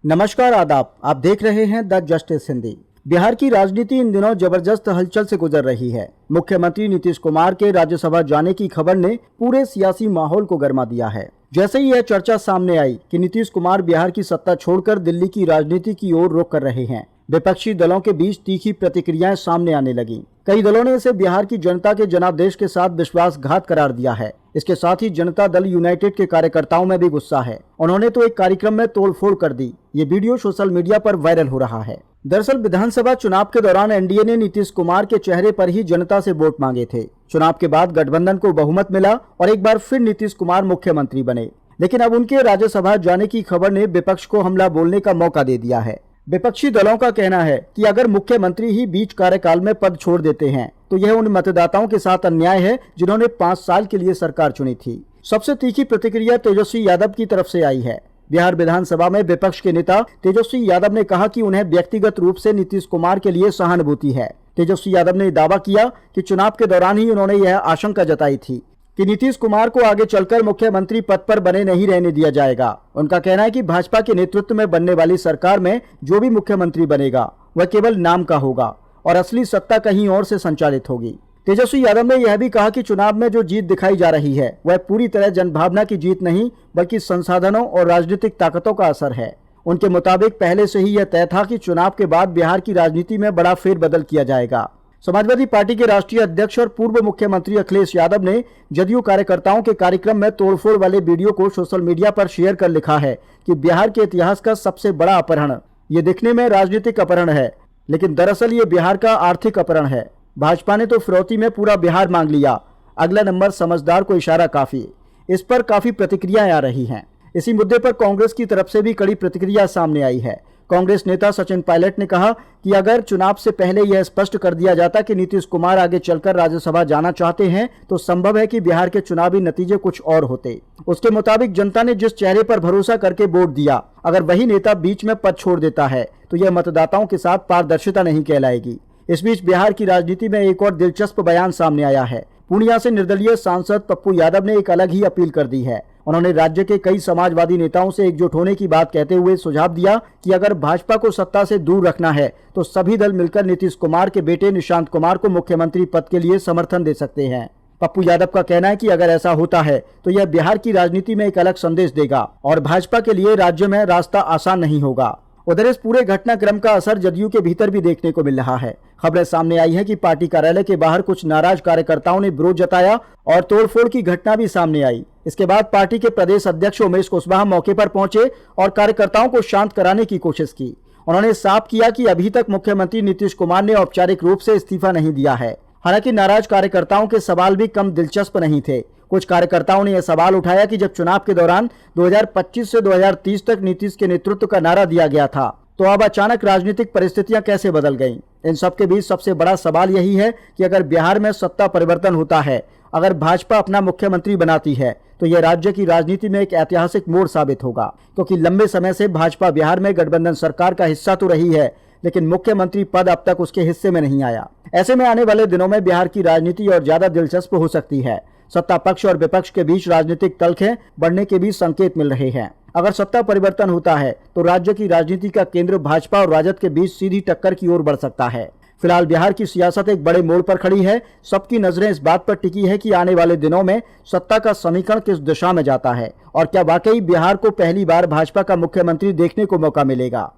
नमस्कार, आदाब। आप देख रहे हैं द जस्टिस हिंदी। बिहार की राजनीति इन दिनों जबरदस्त हलचल से गुजर रही है। मुख्यमंत्री नीतीश कुमार के राज्यसभा जाने की खबर ने पूरे सियासी माहौल को गर्मा दिया है। जैसे ही यह चर्चा सामने आई कि नीतीश कुमार बिहार की सत्ता छोड़कर दिल्ली की राजनीति की ओर रुख कर रहे हैं, विपक्षी दलों के बीच तीखी प्रतिक्रियाएं सामने आने लगी। कई दलों ने इसे बिहार की जनता के जनादेश के साथ विश्वासघात करार दिया है। इसके साथ ही जनता दल यूनाइटेड के कार्यकर्ताओं में भी गुस्सा है। उन्होंने तो एक कार्यक्रम में तोड़फोड़ कर दी। ये वीडियो सोशल मीडिया पर वायरल हो रहा है। दरअसल विधानसभा चुनाव के दौरान एनडीए ने नीतीश कुमार के चेहरे पर ही जनता से वोट मांगे थे। चुनाव के बाद गठबंधन को बहुमत मिला और एक बार फिर नीतीश कुमार मुख्यमंत्री बने। लेकिन अब उनके राज्यसभा जाने की खबर ने विपक्ष को हमला बोलने का मौका दे दिया है। विपक्षी दलों का कहना है कि अगर मुख्यमंत्री ही बीच कार्यकाल में पद छोड़ देते हैं तो यह उन मतदाताओं के साथ अन्याय है जिन्होंने 5 साल के लिए सरकार चुनी थी। सबसे तीखी प्रतिक्रिया तेजस्वी यादव की तरफ से आई है। बिहार विधानसभा में विपक्ष के नेता तेजस्वी यादव ने कहा कि उन्हें व्यक्तिगत रूप से नीतीश कुमार के लिए सहानुभूति है। तेजस्वी यादव ने दावा किया कि चुनाव के दौरान ही उन्होंने यह आशंका जताई थी कि नीतीश कुमार को आगे चलकर मुख्यमंत्री पद पर बने नहीं रहने दिया जाएगा। उनका कहना है कि भाजपा के नेतृत्व में बनने वाली सरकार में जो भी मुख्यमंत्री बनेगा वह केवल नाम का होगा और असली सत्ता कहीं और से संचालित होगी। तेजस्वी यादव ने यह भी कहा कि चुनाव में जो जीत दिखाई जा रही है वह पूरी तरह जनभावना की जीत नहीं बल्कि संसाधनों और राजनीतिक ताकतों का असर है। उनके मुताबिक पहले से ही यह तय था कि चुनाव के बाद बिहार की राजनीति में बड़ा फेरबदल किया जाएगा। समाजवादी पार्टी के राष्ट्रीय अध्यक्ष और पूर्व मुख्यमंत्री अखिलेश यादव ने जदयू कार्यकर्ताओं के कार्यक्रम में तोड़फोड़ वाले वीडियो को सोशल मीडिया पर शेयर कर लिखा है कि बिहार के इतिहास का सबसे बड़ा अपहरण। ये दिखने में राजनीतिक अपहरण है, लेकिन दरअसल ये बिहार का आर्थिक अपहरण है। भाजपा ने तो फिरौती में पूरा बिहार मांग लिया, अगला नंबर समझदार को इशारा काफी। इस पर काफी प्रतिक्रियाएं आ रही हैं। इसी मुद्दे पर कांग्रेस की तरफ से भी कड़ी प्रतिक्रिया सामने आई है। कांग्रेस नेता सचिन पायलट ने कहा कि अगर चुनाव से पहले यह स्पष्ट कर दिया जाता कि नीतीश कुमार आगे चलकर राज्यसभा जाना चाहते हैं तो संभव है कि बिहार के चुनावी नतीजे कुछ और होते। उसके मुताबिक जनता ने जिस चेहरे पर भरोसा करके वोट दिया, अगर वही नेता बीच में पद छोड़ देता है तो यह मतदाताओं के साथ पारदर्शिता नहीं कहलाएगी। इस बीच बिहार की राजनीति में एक और दिलचस्प बयान सामने आया है। पूर्णिया से निर्दलीय सांसद पप्पू यादव ने एक अलग ही अपील कर दी है। उन्होंने राज्य के कई समाजवादी नेताओं से एकजुट होने की बात कहते हुए सुझाव दिया कि अगर भाजपा को सत्ता से दूर रखना है तो सभी दल मिलकर नीतीश कुमार के बेटे निशांत कुमार को मुख्यमंत्री पद के लिए समर्थन दे सकते हैं। पप्पू यादव का कहना है कि अगर ऐसा होता है तो यह बिहार की राजनीति में एक अलग संदेश देगा और भाजपा के लिए राज्य में रास्ता आसान नहीं होगा। उधर इस पूरे घटनाक्रम का असर जदयू के भीतर भी देखने को मिल रहा है। खबरें सामने आई है कि पार्टी कार्यालय के बाहर कुछ नाराज कार्यकर्ताओं ने विरोध जताया और तोड़फोड़ की घटना भी सामने आई। इसके बाद पार्टी के प्रदेश अध्यक्ष उमेश कुशवाहा मौके पर पहुंचे और कार्यकर्ताओं को शांत कराने की कोशिश की। उन्होंने साफ किया कि अभी तक मुख्यमंत्री नीतीश कुमार ने औपचारिक रूप से इस्तीफा नहीं दिया है। हालांकि नाराज कार्यकर्ताओं के सवाल भी कम दिलचस्प नहीं थे। कुछ कार्यकर्ताओं ने यह सवाल उठाया कि जब चुनाव के दौरान 2025 से 2030 तक नीतीश के नेतृत्व का नारा दिया गया था तो अब अचानक राजनीतिक परिस्थितियां कैसे बदल गईं? इन सब के बीच सबसे बड़ा सवाल यही है कि अगर बिहार में सत्ता परिवर्तन होता है, अगर भाजपा अपना मुख्यमंत्री बनाती है तो यह राज्य की राजनीति में एक ऐतिहासिक मोड़ साबित होगा, क्योंकि लंबे समय से भाजपा बिहार में गठबंधन सरकार का हिस्सा तो रही है लेकिन मुख्यमंत्री पद अब तक उसके हिस्से में नहीं आया। ऐसे में आने वाले दिनों में बिहार की राजनीति और ज्यादा दिलचस्प हो सकती है। सत्ता पक्ष और विपक्ष के बीच राजनीतिक तलखें बढ़ने के भी संकेत मिल रहे हैं। अगर सत्ता परिवर्तन होता है तो राज्य की राजनीति का केंद्र भाजपा और राजद के बीच सीधी टक्कर की ओर बढ़ सकता है। फिलहाल बिहार की सियासत एक बड़े मोड़ पर खड़ी है। सबकी नजरें इस बात पर टिकी है कि आने वाले दिनों में सत्ता का समीकरण किस दिशा में जाता है और क्या वाकई बिहार को पहली बार भाजपा का मुख्यमंत्री देखने को मौका मिलेगा।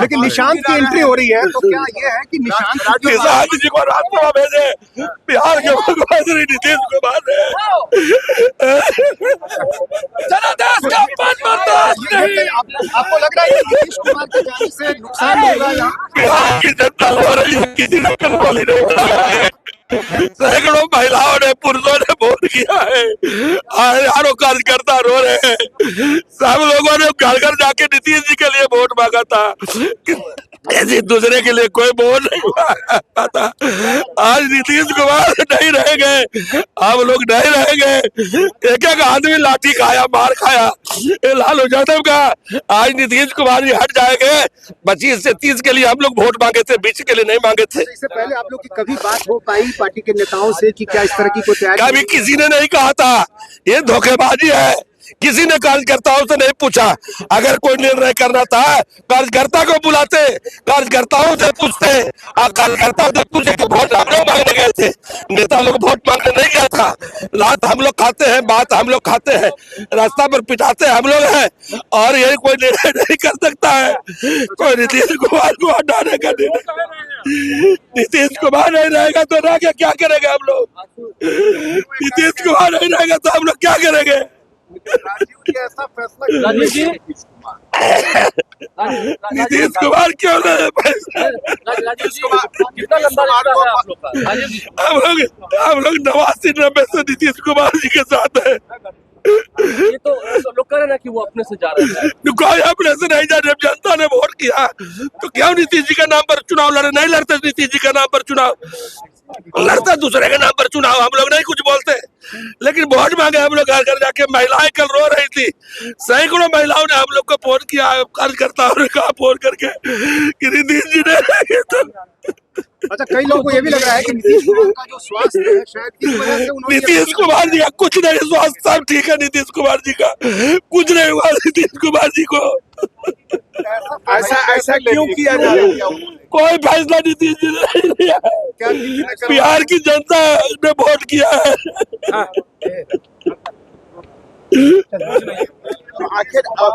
लेकिन निशांत की एंट्री हो रही है तो क्या ये है कि निशांत जी को राजसभा भेजे बिहार के मुख्यमंत्री नीतीश कुमार ने जनादेश का पद बर्दाश्त नहीं। आपको लग रहा है कि नीतीश कुमार के जाने से नुकसान होगा या बिहार की जनता हो रही है, किसी ने कंट्रोल नहीं रहा है। सैकड़ों महिलाओं ने पुरुषों ने वोट किया है, हजारों कार्यकर्ता रो रहे हैं। सब लोगों ने घर घर जाके नीतीश जी के लिए वोट मांगा था, ऐसे दूसरे के लिए कोई वोट नहीं मांगा था। आज नीतीश कुमार नहीं रहेंगे, हम लोग नहीं रहेंगे। एक एक आदमी लाठी खाया, मार खाया लालू यादव का। आज नीतीश कुमार जी हट जाएंगे। 25 से 30 के लिए हम लोग वोट मांगे थे, 20 के लिए नहीं मांगे थे। इससे पहले आप लोग की कभी बात हो पाई पार्टी के नेताओं से कि क्या इस तरह की कोई तैयारी? कभी किसी ने नहीं कहा था। ये धोखेबाजी है। किसी ने कार्यकर्ताओं से नहीं पूछा। अगर कोई निर्णय करना था कार्यकर्ता को बुलाते, कार्यकर्ताओं से पूछते। कार्यकर्ताओं से पूछे कि वोट हम लोग मांगने गए थे, नेता लोग वोट मांगने नहीं गया था। लात हम लोग खाते हैं, बात हम लोग खाते हैं, रास्ता पर पिटाते हम लोग हैं, और यही कोई निर्णय नहीं कर सकता है। कोई नीतीश कुमार को हटाने का निर्णय, नीतीश कुमार नहीं रहेगा तो रह के क्या करेंगे हम लोग? नीतीश कुमार नहीं रहेगा तो हम लोग क्या करेंगे? राजीव जी ऐसा फैसला राजीव जी नीतीश कुमार क्यों नहीं? राजीव जी कितना लंबा रिश्ता है आप लोग का? राजीव जी हम लोग 89-90 से नीतीश कुमार जी के साथ है। ये तो सब लोग कह रहे हैं ना कि वो अपने से जा रहे हैं। कोई अपने से नहीं जा रहे। जनता ने वोट किया तो क्यों नीतीश जी का नाम पर चुनाव लड़े? नहीं लड़ते नीतीश जी का नाम पर चुनाव, लड़ता दूसरे के नाम पर चुनाव। हम लोग नहीं कुछ बोलते, लेकिन वोट मांगे हम लोग घर घर जाके। महिलाएं कल रो रही थी, सैकड़ों महिलाओं ने हम लोग को फोन किया, कार्यकर्ताओं ने कहा फोन करके कि नीतीश जी ने। अच्छा, कई लोगों को ये भी लग रहा है कि नीतीश कुमार का जो स्वास्थ्य है शायद इस वजह से उन्होंने नीतीश कुमार जी का कुछ नहीं, स्वास्थ्य सब ठीक है। नीतीश कुमार जी का कुछ नहीं हुआ। नीतीश कुमार जी को ऐसा क्यों किया जा रहा है? कोई फैसला नीतीश जी ने नहीं लिया है। क्या किसी ने करवाया? बिहार की जनता ने वोट किया है। आखिर आप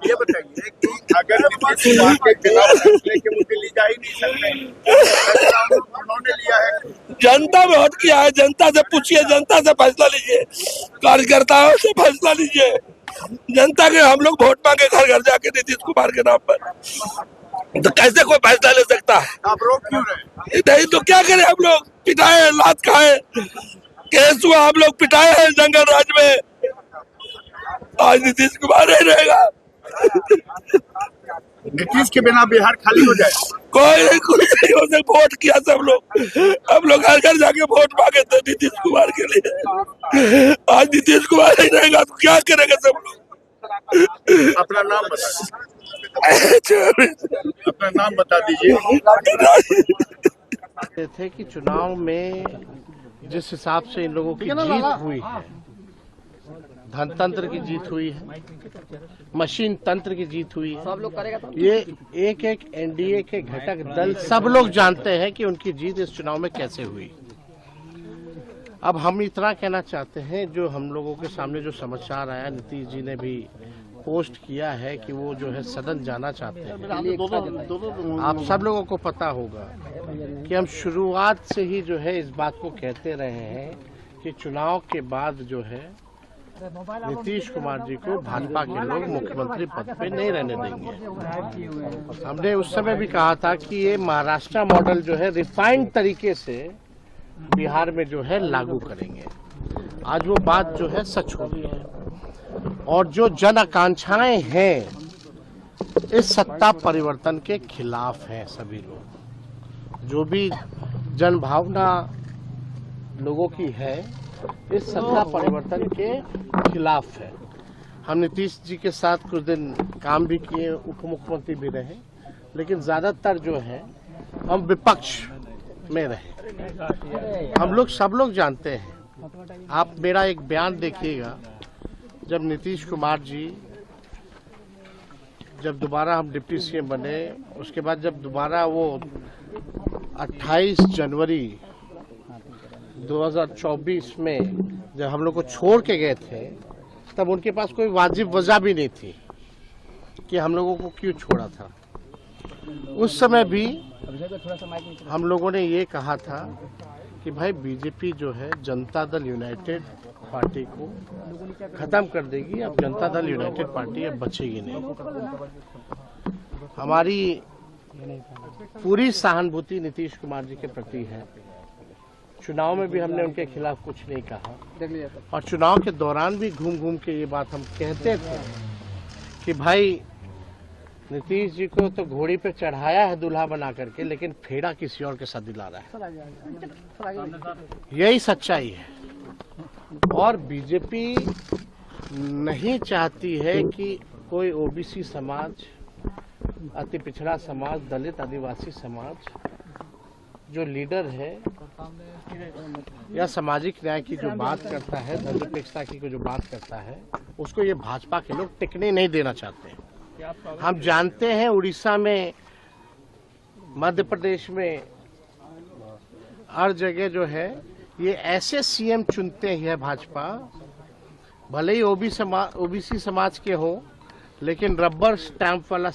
ये बताइए कि अगर नीतीश कुमार के खिलाफ फैसले के मुद्दे ली जा ही नहीं सकते, फैसला उन्होंने लिया है। जनता वोट किया है, जनता से पूछिए, जनता से फैसला लीजिए, कार्यकर्ताओं से फैसला लीजिए। जनता के हम लोग वोट मांगे घर घर जाके नीतीश कुमार के नाम पर, तो कैसे कोई फैसला ले सकता है? आप रोक क्यों रहे? नहीं तो क्या करें? हम लोग पिटाए, लात खाए, केस हुआ, हम लोग पिटाए हैं जंगल राज में। आज नीतीश कुमार नहीं रहेगा। नीतीश के बिना बिहार खाली हो जाए? कोई नहीं हो सकता। वोट किया सब लोग, हम लोग घर घर जाके वोट मांगे थे नीतीश कुमार के लिए। आज नीतीश कुमार नहीं रहेगा तो क्या करेंगे सब लोग? अपना नाम अपना नाम बता दीजिए। थे कि चुनाव में जिस हिसाब से इन लोगों की जीत हुई है, धनतंत्र की जीत हुई है, मशीन तंत्र की जीत हुई है, ये एक एक एनडीए के घटक दल सब लोग जानते हैं कि उनकी जीत इस चुनाव में कैसे हुई। अब हम इतना कहना चाहते हैं, जो हम लोगों के सामने जो समाचार आया, नीतीश जी ने भी पोस्ट किया है कि वो जो है सदन जाना चाहते हैं। आप सब लोगों को पता होगा कि हम शुरुआत से ही जो है इस बात को कहते रहे हैं कि चुनाव के बाद जो है नीतीश कुमार जी को भाजपा के लोग मुख्यमंत्री पद पे नहीं रहने देंगे। हमने उस समय भी कहा था कि ये महाराष्ट्र मॉडल जो है रिफाइंड तरीके से बिहार में जो है लागू करेंगे। आज वो बात जो है सच हो गई है, और जो जन आकांक्षाएं हैं इस सत्ता परिवर्तन के खिलाफ हैं। सभी लोग, जो भी जन भावना लोगों की है, इस सत्ता परिवर्तन के खिलाफ है। हम नीतीश जी के साथ कुछ दिन काम भी किए, उप मुख्यमंत्री भी रहे, लेकिन ज्यादातर जो है हम विपक्ष में रहे। हम लोग सब लोग जानते हैं। आप मेरा एक बयान देखिएगा, जब नीतीश कुमार जी जब दोबारा हम डिप्टी सीएम बने, उसके बाद जब दोबारा वो 28 जनवरी 2024 में जब हम लोग को छोड़ के गए थे, तब उनके पास कोई वाजिब वजह भी नहीं थी कि हम लोगों को क्यों छोड़ा था। उस समय भी हम लोगों ने ये कहा था कि भाई बीजेपी जो है जनता दल यूनाइटेड पार्टी को खत्म कर देगी, अब जनता दल यूनाइटेड पार्टी अब बचेगी नहीं। हमारी पूरी सहानुभूति नीतीश कुमार जी के प्रति है। चुनाव में भी हमने उनके खिलाफ कुछ नहीं कहा, और चुनाव के दौरान भी घूम घूम के ये बात हम कहते थे कि भाई नीतीश जी को तो घोड़ी पे चढ़ाया है दूल्हा बना करके, लेकिन फेरा किसी और के साथ दिला रहा है। यही सच्चाई है। और बीजेपी नहीं चाहती है कि कोई ओबीसी समाज, अति पिछड़ा समाज, दलित आदिवासी समाज जो लीडर है या सामाजिक न्याय की जो बात करता है, धर्मनिरपेक्षता की जो बात करता है, उसको ये भाजपा के लोग टिकने नहीं देना चाहते हैं। हम जानते हैं उड़ीसा में, मध्य प्रदेश में, हर जगह जो है ये ऐसे सीएम चुनते ही है भाजपा, भले ही ओबीसी समाज के हो, लेकिन रबर स्टैंप वाला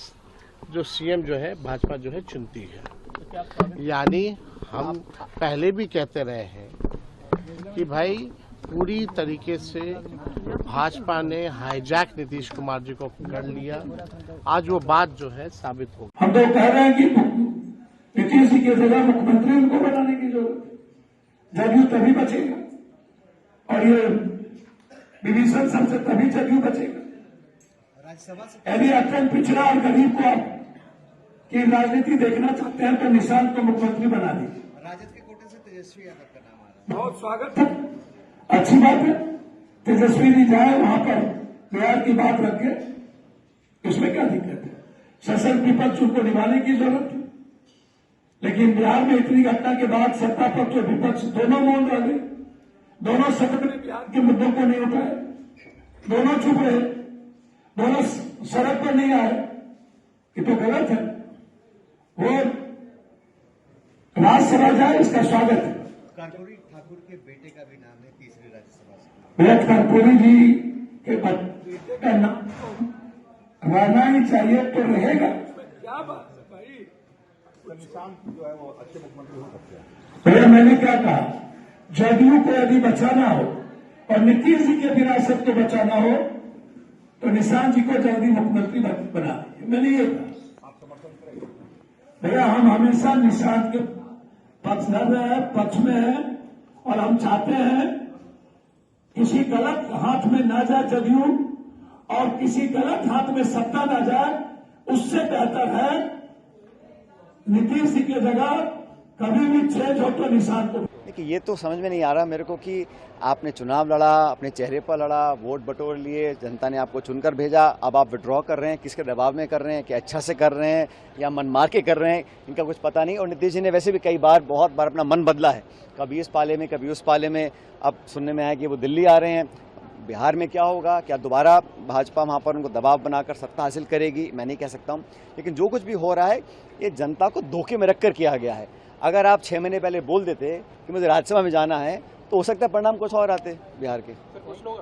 जो सीएम जो है भाजपा जो है चुनती है। यानी हम पहले भी कहते रहे हैं कि भाई पूरी तरीके से भाजपा ने हाईजैक नीतीश कुमार जी को कर लिया। आज वो बात जो है साबित हो गई। हम तो कह रहे हैं कि नीतीश जी की जगह मुख्यमंत्री उनको बनाने की जरूरत है। जदयू तभी बचेगा और ये विभीषण सबसे तभी जदयू बचेगा। यदि अत्यंत पिछड़ा और गरीब को आप की राजनीति देखना चाहते हैं तो निशांत को मुख्यमंत्री बना दीजिए। राजद के कोटे से तेजस्वी यादव का नाम आ रहा है। बहुत स्वागत है, अच्छी बात है। तेजस्वी जी जाए वहां पर बिहार की बात रख के, इसमें क्या दिक्कत है? सशक्त विपक्ष उनको निभाने की जरूरत है। लेकिन बिहार में इतनी घटना के बाद सत्ता पक्ष और विपक्ष दोनों मौन रह गए। दोनों सदन में बिहार के मुद्दों को नहीं उठाए, दोनों चुप रहे, दोनों सड़क पर नहीं आए। ये तो गलत है। वो राज्यसभा जाए, इसका स्वागत है। कर्पूरी ठाकुर के बेटे का भी नाम है तीसरी राज्यसभा से। विराट कर्पूरी जी के बेटे का नाम रहना ही चाहिए तो रहेगा। क्या बात है भाई? निशांत जो है वो अच्छे मुख्यमंत्री हो सकते हैं। भैया मैंने क्या कहा, जदयू को यदि बचाना हो और नीतीश जी के विरासत को बचाना हो तो निशांत जी को जल्दी मुख्यमंत्री बना दीजिए। मैंने ये कहा। भैया हम हमेशा निशांत के पक्ष में है और हम चाहते हैं किसी गलत हाथ में ना जाए जदयू और किसी गलत हाथ में सत्ता ना जाए। उससे बेहतर है नीतीश जी की जगह कभी भी चेंज हो तो निशांत को। देखिए ये तो समझ में नहीं आ रहा मेरे को कि आपने चुनाव लड़ा, अपने चेहरे पर लड़ा, वोट बटोर लिए, जनता ने आपको चुनकर भेजा, अब आप विड्रॉ कर रहे हैं। किसके दबाव में कर रहे हैं, कि अच्छा से कर रहे हैं या मन मार के कर रहे हैं, इनका कुछ पता नहीं। और नीतीश जी ने वैसे भी कई बार, बहुत बार अपना मन बदला है, कभी इस पाले में कभी उस पाले में। अब सुनने में आया कि वो दिल्ली आ रहे हैं। बिहार में क्या होगा, क्या दोबारा भाजपा वहाँ पर उनको दबाव बनाकर सत्ता हासिल करेगी, मैं नहीं कह सकता हूँ। लेकिन जो कुछ भी हो रहा है ये जनता को धोखे में रखकर किया गया है। अगर आप 6 महीने पहले बोल देते कि मुझे राज्यसभा में जाना है तो हो सकता है परिणाम कुछ और आते बिहार के।